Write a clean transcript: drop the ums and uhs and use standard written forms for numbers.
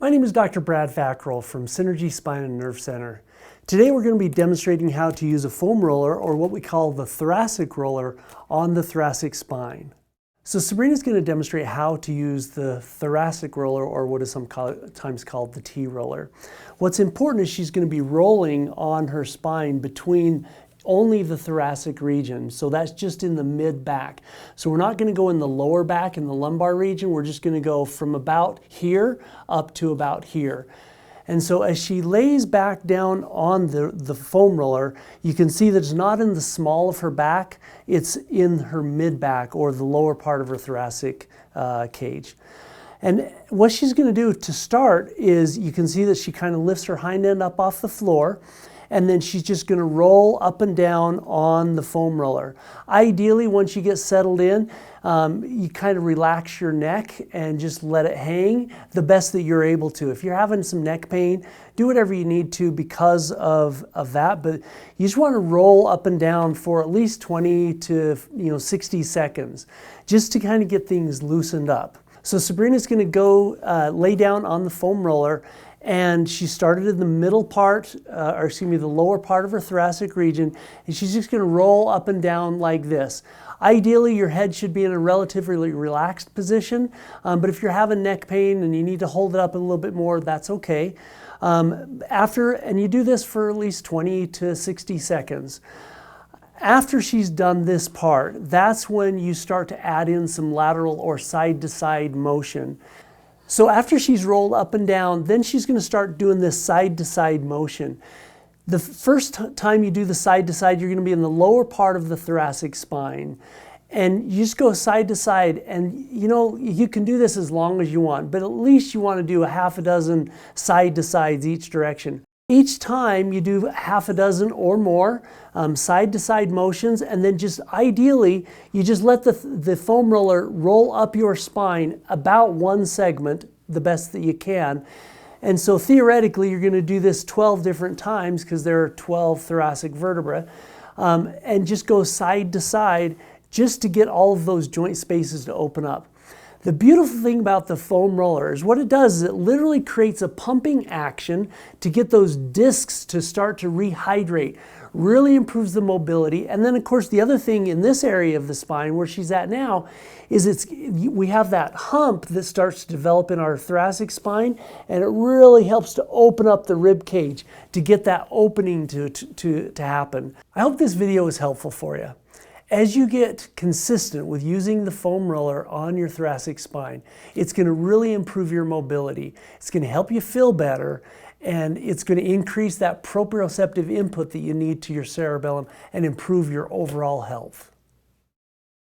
My name is Dr. Brad Fackrell from Synergy Spine and Nerve Center. Today we're going to be demonstrating how to use a foam roller, or what we call the thoracic roller, on the thoracic spine. So Sabrina's going to demonstrate how to use the thoracic roller, or what is sometimes called the T roller. What's important is she's going to be rolling on her spine between only the thoracic region, so that's just in the mid-back. So we're not going to go in the lower back in the lumbar region, we're just going to go from about here up to about here. And so as she lays back down on the foam roller, you can see that it's not in the small of her back, it's in her mid-back, or the lower part of her thoracic cage. And what she's going to do to start is, you can see that she kind of lifts her hind end up off the floor, and then she's just going to roll up and down on the foam roller. Ideally, once you get settled in, you kind of relax your neck and just let it hang the best that you're able to. If you're having some neck pain, do whatever you need to because of that, but you just want to roll up and down for at least 20 to 60 seconds, just to kind of get things loosened up. So Sabrina's going to go lay down on the foam roller, and she started in the middle part, the lower part of her thoracic region, and she's just going to roll up and down like this. Ideally, your head should be in a relatively relaxed position, but if you're having neck pain and you need to hold it up a little bit more, that's okay. And you do this for at least 20 to 60 seconds. After she's done this part, that's when you start to add in some lateral or side-to-side motion. So after she's rolled up and down, then she's going to start doing this side-to-side motion. The first time you do the side-to-side, you're going to be in the lower part of the thoracic spine. And you just go side to side, and you can do this as long as you want, but at least you want to do a half a dozen side-to-sides each direction. Each time you do half a dozen or more side-to-side motions, and then just ideally, you just let the foam roller roll up your spine about one segment, the best that you can. And so theoretically, you're going to do this 12 different times, because there are 12 thoracic vertebrae, and just go side to side just to get all of those joint spaces to open up. The beautiful thing about the foam roller is what it does is it literally creates a pumping action to get those discs to start to rehydrate. Really improves the mobility. And then of course the other thing in this area of the spine where she's at now is we have that hump that starts to develop in our thoracic spine, and it really helps to open up the rib cage to get that opening to happen. I hope this video is helpful for you. As you get consistent with using the foam roller on your thoracic spine, it's going to really improve your mobility. It's going to help you feel better, and it's going to increase that proprioceptive input that you need to your cerebellum and improve your overall health.